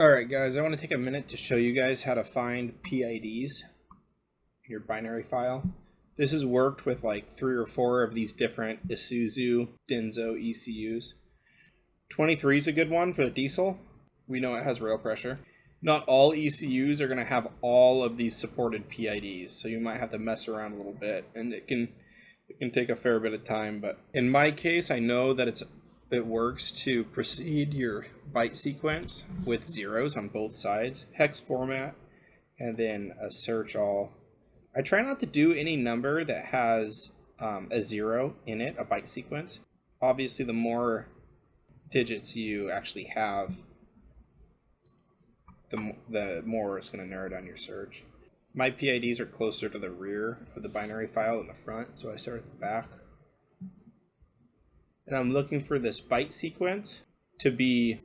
Alright guys, I want to take a minute to show you guys how to find PIDs in your binary file. This has worked with like 3 or 4 of these different Isuzu, Denso ECUs. 23 is a good one for the diesel. We know it has rail pressure. Not all ECUs are going to have all of these supported PIDs, so you might have to mess around a little bit, and it can take a fair bit of time. But in my case, I know that it works to proceed your byte sequence with zeros on both sides, hex format, and then a search all. I try not to do any number that has a 0 in it, a byte sequence. Obviously, the more digits you actually have, the more it's going to narrow down your search. My PIDs are closer to the rear of the binary file than the front, so I start at the back. And I'm looking for this byte sequence to be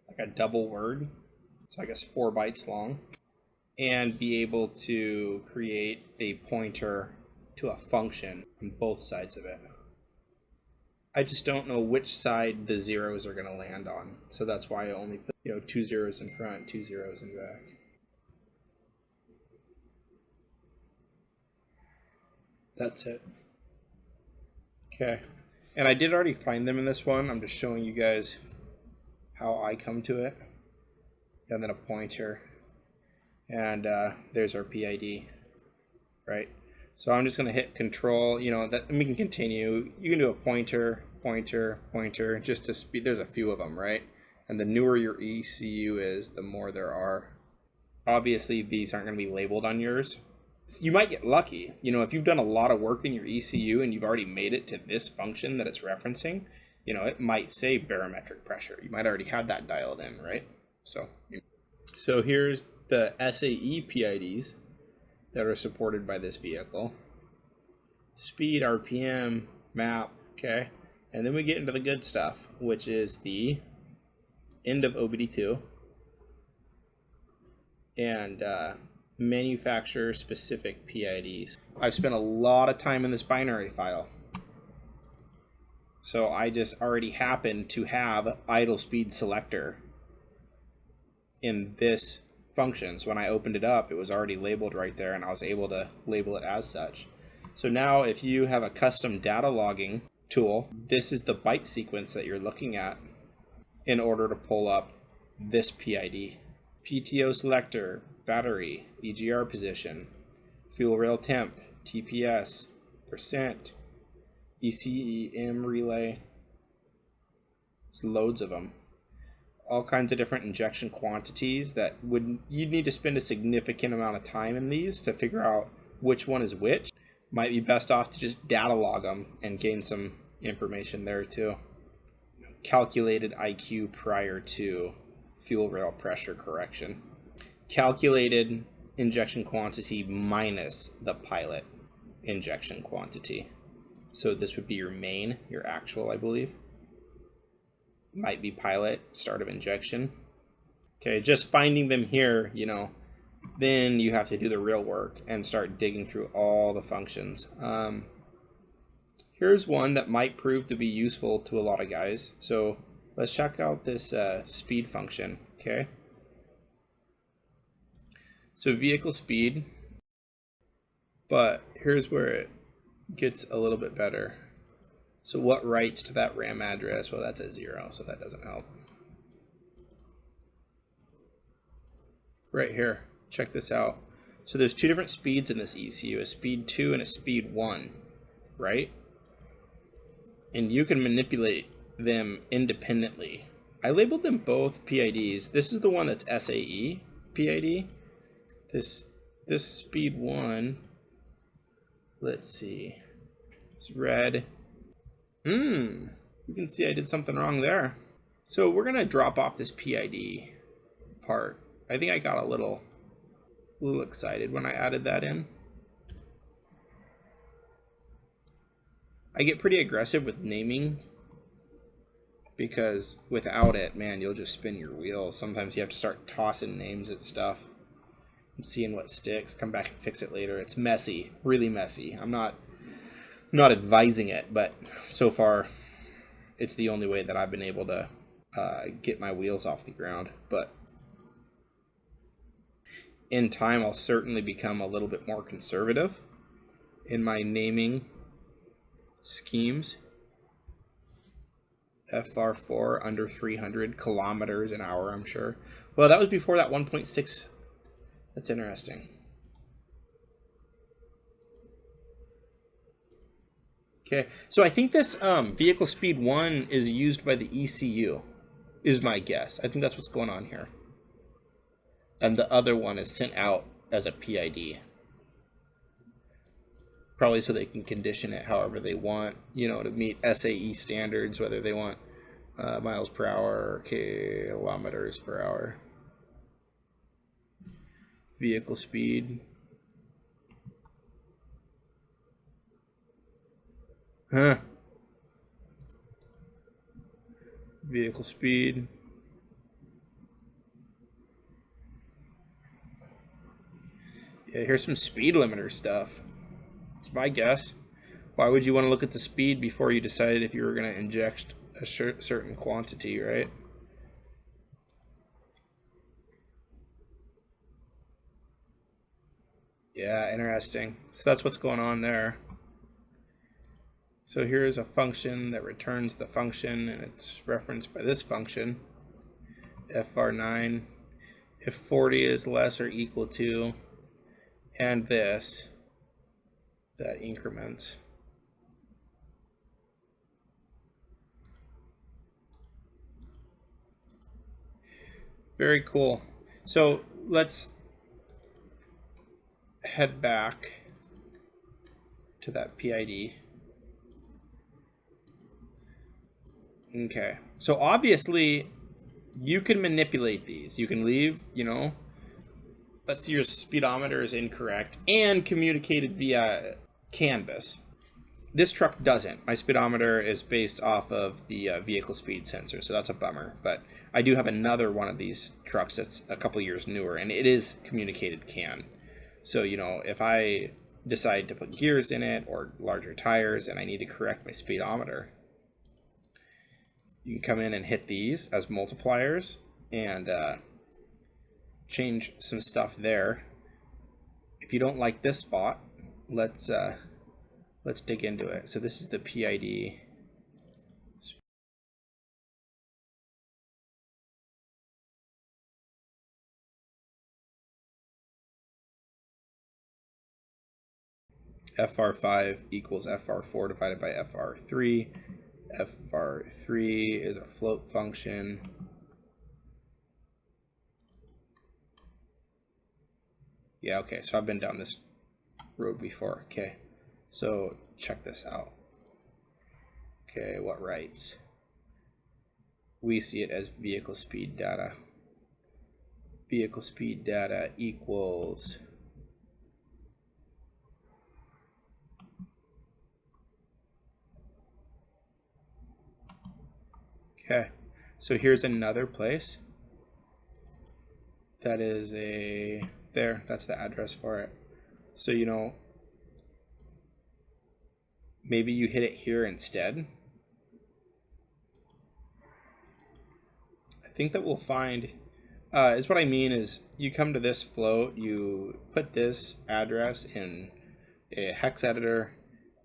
like a double word, so I guess 4 bytes long, and be able to create a pointer to a function on both sides of it. I just don't know which side the zeros are going to land on, so that's why I only put 2 zeros in front, 2 zeros in back. That's it. Okay. And I did already find them in this one. I'm just showing you guys how I come to it. And then a pointer. And there's our PID, right? So I'm just going to hit control, and we can continue. You can do a pointer, pointer, pointer, just to speed. There's a few of them, right? And the newer your ECU is, the more there are. Obviously, these aren't going to be labeled on yours. You might get lucky. If you've done a lot of work in your ECU and you've already made it to this function that it's referencing, it might say barometric pressure. You might already have that dialed in, right? So here's the SAE PIDs that are supported by this vehicle. Speed, RPM, map, okay? And then we get into the good stuff, which is the end of OBD2 and manufacturer specific PIDs. I've spent a lot of time in this binary file, so I just already happen to have idle speed selector in this function. So when I opened it up, it was already labeled right there, and I was able to label it as such. So now if you have a custom data logging tool, this is the byte sequence that you're looking at in order to pull up this PID. PTO selector, battery, EGR position, fuel rail temp, TPS, percent, ECM relay. There's loads of them. All kinds of different injection quantities that you'd need to spend a significant amount of time in these to figure out which one is which. Might be best off to just data log them and gain some information there too. Calculated IQ prior to fuel rail pressure correction. Calculated injection quantity minus the pilot injection quantity. So this would be your main, your actual, I believe. Might be pilot, start of injection. Okay, just finding them here, then you have to do the real work and start digging through all the functions. Here's one that might prove to be useful to a lot of guys. So let's check out this speed function, okay? So vehicle speed, but here's where it gets a little bit better. So what writes to that RAM address? Well, that's a 0, so that doesn't help. Right here, check this out. So there's 2 different speeds in this ECU, a speed 2 and a speed 1, right? And you can manipulate them independently. I labeled them both PIDs. This is the one that's SAE PID. This speed 1, let's see, it's red. You can see I did something wrong there. So we're gonna drop off this PID part. I think I got a little excited when I added that in. I get pretty aggressive with naming because without it, man, you'll just spin your wheels. Sometimes you have to start tossing names at stuff and seeing what sticks. Come back and fix it later. It's messy, really messy. I'm not advising it, but so far it's the only way that I've been able to get my wheels off the ground. But in time, I'll certainly become a little bit more conservative in my naming schemes. FR4 under 300 kilometers an hour, I'm sure. Well, that was before that 1.6. That's interesting. Okay, so I think this vehicle speed 1 is used by the ECU, is my guess. I think that's what's going on here. And the other one is sent out as a PID. Probably so they can condition it however they want, you know, to meet SAE standards, whether they want miles per hour or kilometers per hour. Vehicle speed. Huh. Vehicle speed. Yeah, here's some speed limiter stuff. It's my guess. Why would you want to look at the speed before you decided if you were going to inject a certain quantity, right? Yeah, interesting. So that's what's going on there. So here's a function that returns the function, and it's referenced by this function, fr9, if 40 is less or equal to, and this, that increments. Very cool. So let's head back to that PID. Okay, so obviously you can manipulate these. You can leave, you know, let's see, your speedometer is incorrect and communicated via Canbus. This truck doesn't. My speedometer is based off of the vehicle speed sensor, so that's a bummer. But I do have another one of these trucks that's a couple years newer, and it is communicated CAN. So, you know, if I decide to put gears in it or larger tires and I need to correct my speedometer, you can come in and hit these as multipliers and change some stuff there. If you don't like this spot, let's dig into it. So this is the PID. FR5 equals FR4 divided by FR3. FR3 is a float function. Yeah, okay, so I've been down this road before. Okay, so check this out. Okay, what writes? We see it as vehicle speed data. Vehicle speed data equals okay, so here's another place that is there, that's the address for it. So, you know, maybe you hit it here instead. I think that we'll find, is what I mean is you come to this float, you put this address in a hex editor,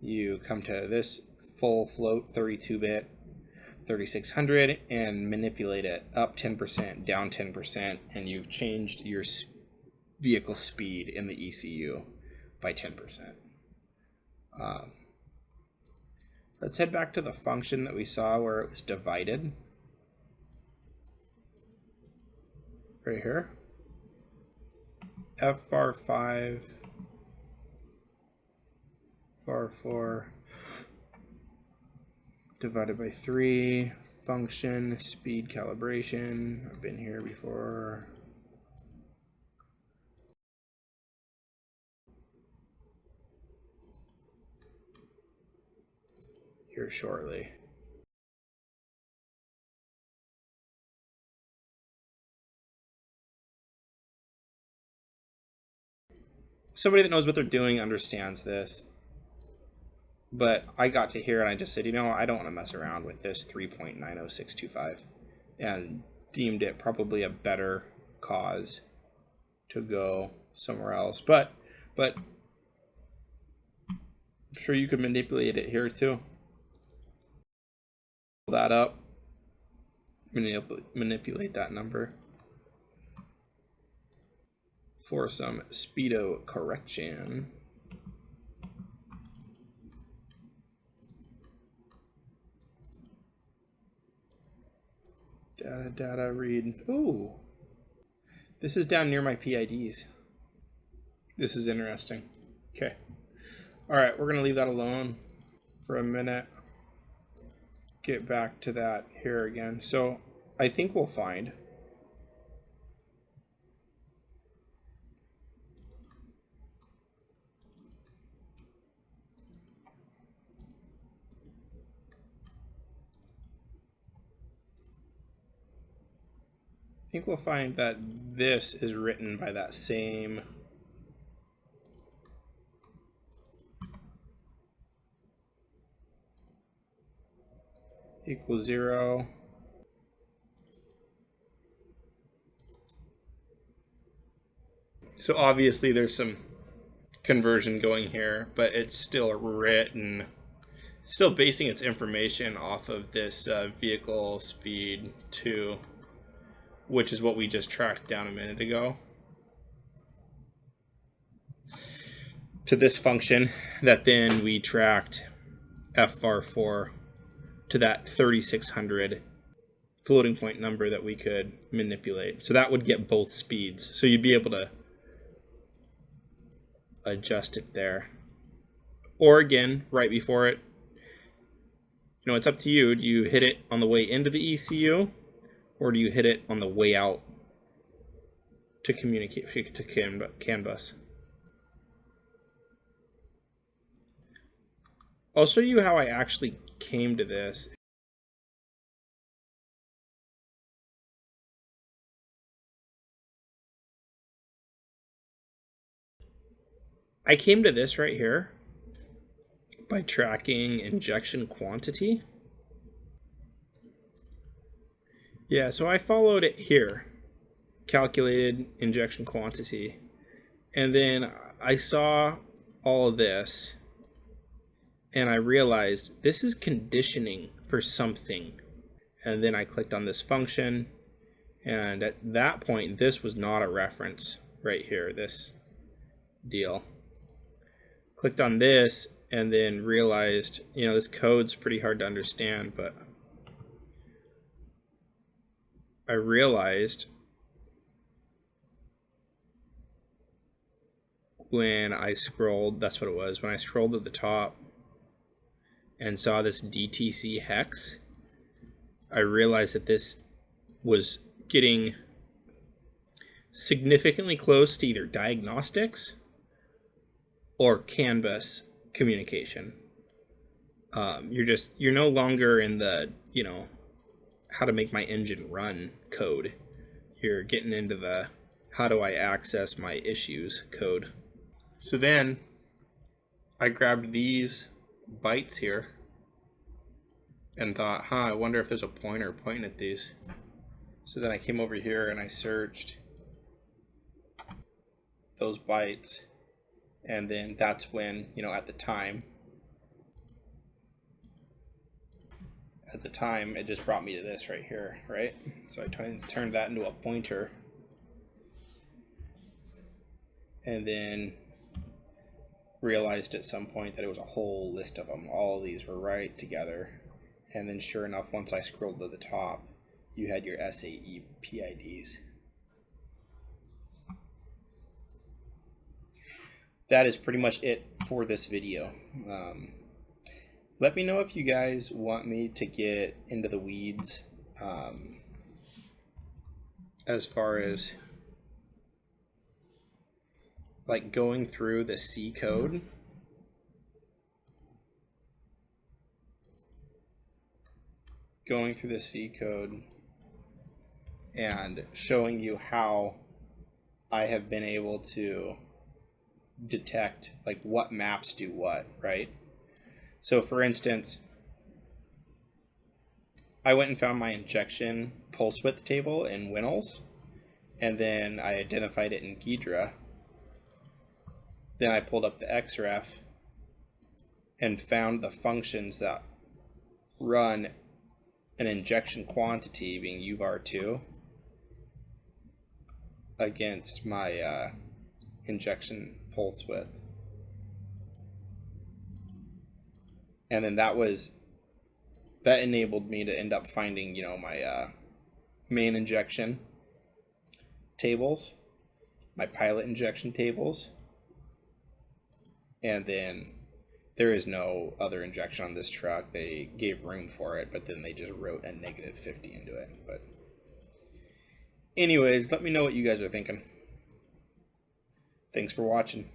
you come to this full float 32-bit 3600 and manipulate it up 10%, down 10%, and you've changed your vehicle speed in the ECU by 10%. Let's head back to the function that we saw where it was divided. Right here. FR5, FR4 divided by 3, function, speed calibration. I've been here before. Here shortly. Somebody that knows what they're doing understands this. But I got to here and I just said, you know, I don't want to mess around with this 3.90625, and deemed it probably a better cause to go somewhere else. But I'm sure you could manipulate it here too. Pull that up, manipulate that number for some speedo correction. Data read. Ooh, this is down near my PIDs. This is interesting. Okay. All right, we're gonna leave that alone for a minute. Get back to that here again. So I think we'll find that this is written by that same equals 0. So obviously there's some conversion going here, but it's still written, still basing its information off of this vehicle speed 2, which is what we just tracked down a minute ago, to this function that then we tracked FR4 to that 3600 floating point number that we could manipulate. So that would get both speeds. So you'd be able to adjust it there. Or again, right before it, you know, it's up to you. Do you hit it on the way into the ECU, or do you hit it on the way out to communicate to Canbus? I'll show you how I actually came to this. I came to this right here by tracking injection quantity. Yeah, so I followed it here, calculated injection quantity, and then I saw all of this, and I realized this is conditioning for something. And then I clicked on this function, and at that point, this was not a reference right here, this deal. Clicked on this, and then realized, you know, this code's pretty hard to understand, but I realized when I scrolled, that's what it was, when I scrolled to the top and saw this DTC hex, I realized that this was getting significantly close to either diagnostics or Canbus communication. You're no longer in the, you know, how to make my engine run code. You're getting into the how do I access my issues code. So then I grabbed these bytes here and thought, I wonder if there's a pointer pointing at these. So then I came over here and I searched those bytes, and then that's when, you know, at the time it just brought me to this right here, right? So I turned that into a pointer, and then realized at some point that it was a whole list of them. All of these were right together. And then sure enough, once I scrolled to the top, you had your SAE PIDs. That is pretty much it for this video. Let me know if you guys want me to get into the weeds as far as like going through the C code. Going through the C code and showing you how I have been able to detect like what maps do what, right? So for instance, I went and found my injection pulse width table in Winols, and then I identified it in ghidra. Then I pulled up the xref and found the functions that run an injection quantity, being uvar2, against my injection pulse width. And then that enabled me to end up finding, my main injection tables, my pilot injection tables, and then there is no other injection on this truck. They gave room for it, but then they just wrote a -50 into it. But anyways, let me know what you guys are thinking. Thanks for watching.